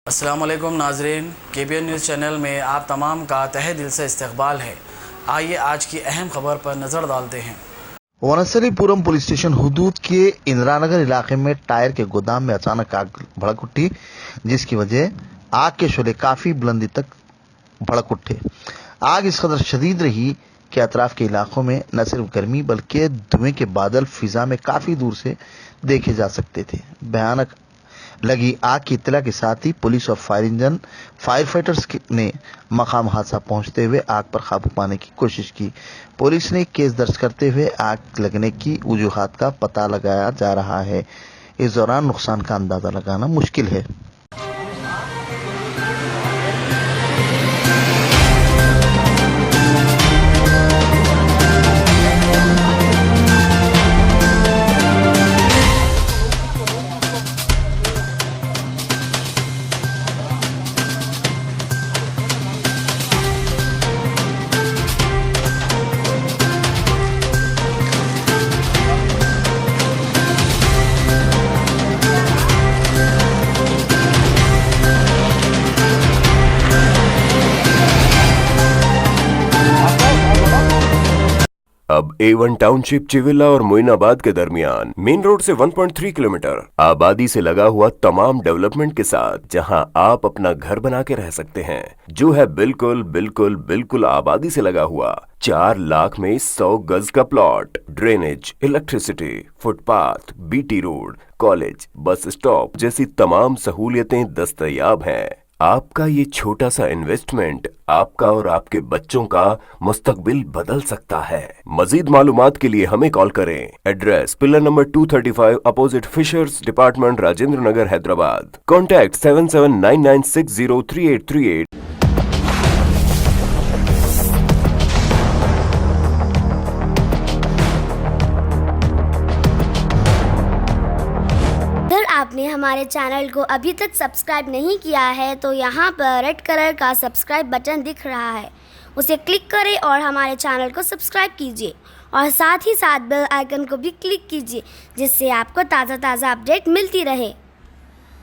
अस्सलाम वालेकुम नाजरीन, KBN न्यूज़ चैनल में आप तमाम का तहे दिल से इस्तकबाल है। आइए आज की अहम खबर पर नज़र डालते हैं। वनस्थलीपुरम पुलिस स्टेशन हुदूद के इंदिरानगर इलाके में टायर के गोदाम में अचानक आग भड़क उठी, जिसकी वजह आग के शोले काफी बुलंदी तक भड़क उठे। आग इस कदर शदीद रही कि अतराफ के इलाकों में न सिर्फ गर्मी बल्कि धुएं के बादल फिजा में काफी दूर से देखे जा सकते थे। भयानक लगी आग की इत्तला के साथ ही पुलिस और फायर फाइटर्स ने मकाम हादसा पहुंचते हुए आग पर काबू पाने की कोशिश की। पुलिस ने केस दर्ज करते हुए आग लगने की वजूहात का पता लगाया जा रहा है। इस दौरान नुकसान का अंदाजा लगाना मुश्किल है। अब A1 टाउनशिप चिविला और मोइनाबाद के दरमियान मेन रोड से 1.3 किलोमीटर आबादी से लगा हुआ तमाम डेवलपमेंट के साथ जहां आप अपना घर बना के रह सकते हैं, जो है बिल्कुल बिल्कुल बिल्कुल आबादी से लगा हुआ। 4 लाख में 100 गज का plot, drainage, electricity, footpath, BT road, college, bus stop जैसी तमाम सहूलियतें दस्तयाब हैं। आपका ये छोटा सा इन्वेस्टमेंट आपका और आपके बच्चों का मुस्तकबिल बदल सकता है। मजीद मालूमात के लिए हमें कॉल करें। Address pillar number 235 opposite fishers department, Rajendra Nagar, Hyderabad. Contact 7799603838। अगर आपने हमारे चैनल को अभी तक सब्सक्राइब नहीं किया है तो यहाँ पर रेड कलर का सब्सक्राइब बटन दिख रहा है, उसे क्लिक करें और हमारे चैनल को सब्सक्राइब कीजिए और साथ ही साथ बेल आइकन को भी क्लिक कीजिए, जिससे आपको ताज़ा अपडेट मिलती रहे।